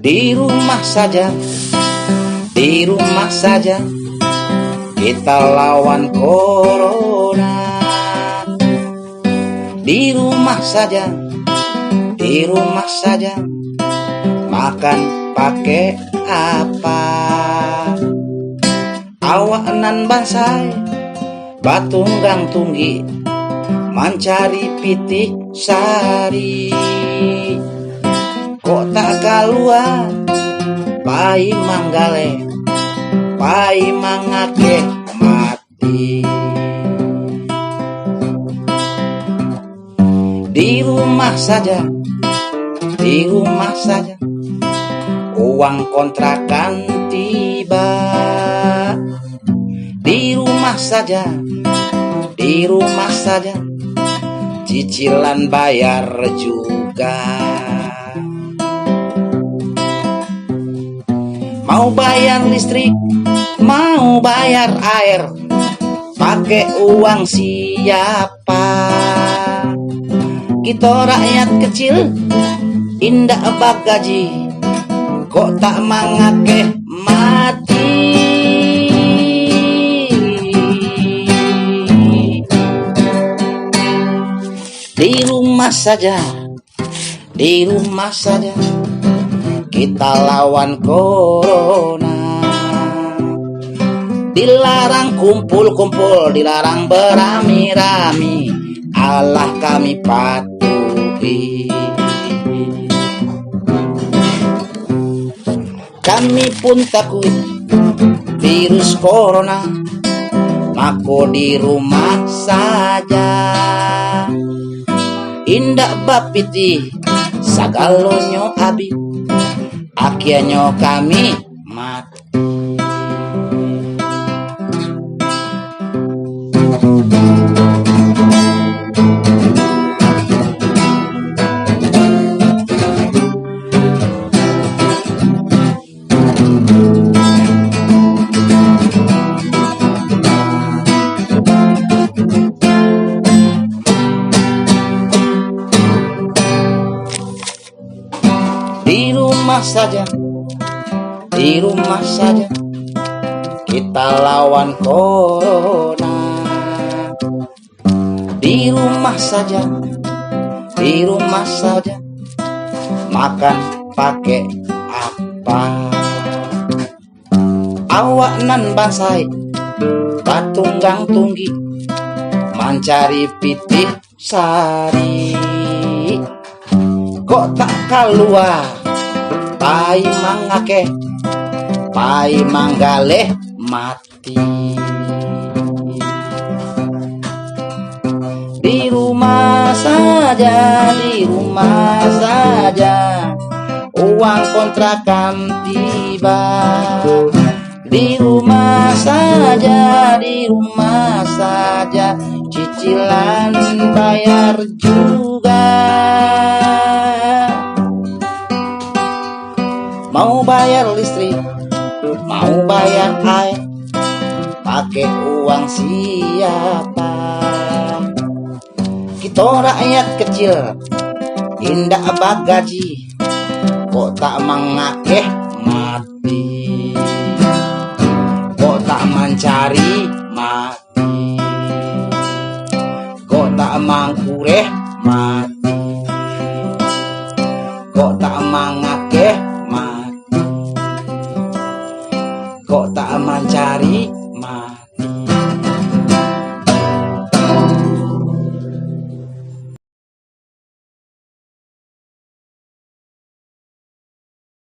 Di rumah saja, di rumah saja, kita lawan corona. Di rumah saja, di rumah saja, makan pakai apa? Awak nan bansai, batunggang tunggi, mencari pitik sari. Kok tak keluar, pai manggale, pai mangake mati. Di rumah saja, di rumah saja, uang kontrakan tiba. Di rumah saja, di rumah saja, cicilan bayar juga. Mau bayar listrik, mau bayar air, pakai uang siapa? Kita rakyat kecil, indah bak gaji, kok tak mangake mati. Di rumah saja, di rumah saja, kita lawan corona. Dilarang kumpul-kumpul, dilarang berami-rami, Allah kami patuhi. Kami pun takut virus corona, maka di rumah saja. Indak bapiti sagalonyo abi, akhirnya kami mati. Di rumah saja, di rumah saja, kita lawan corona. Di rumah saja, di rumah saja, makan pakai apa? Awak nan bansai, batunggang tunggi, mencari pitik sari. Kok tak keluar, pai mangake, pai manggale mati. Di rumah saja, di rumah saja, uang kontrakan tiba. Di rumah saja, di rumah saja, cicilan bayar juga. Mau bayar listrik, mau bayar air, pakai uang siapa? Kita rakyat kecil, indah bak gaji, kok tak mangakeh mati, kok tak mencari mati, kok tak mangkureh mati, kok tak mangakeh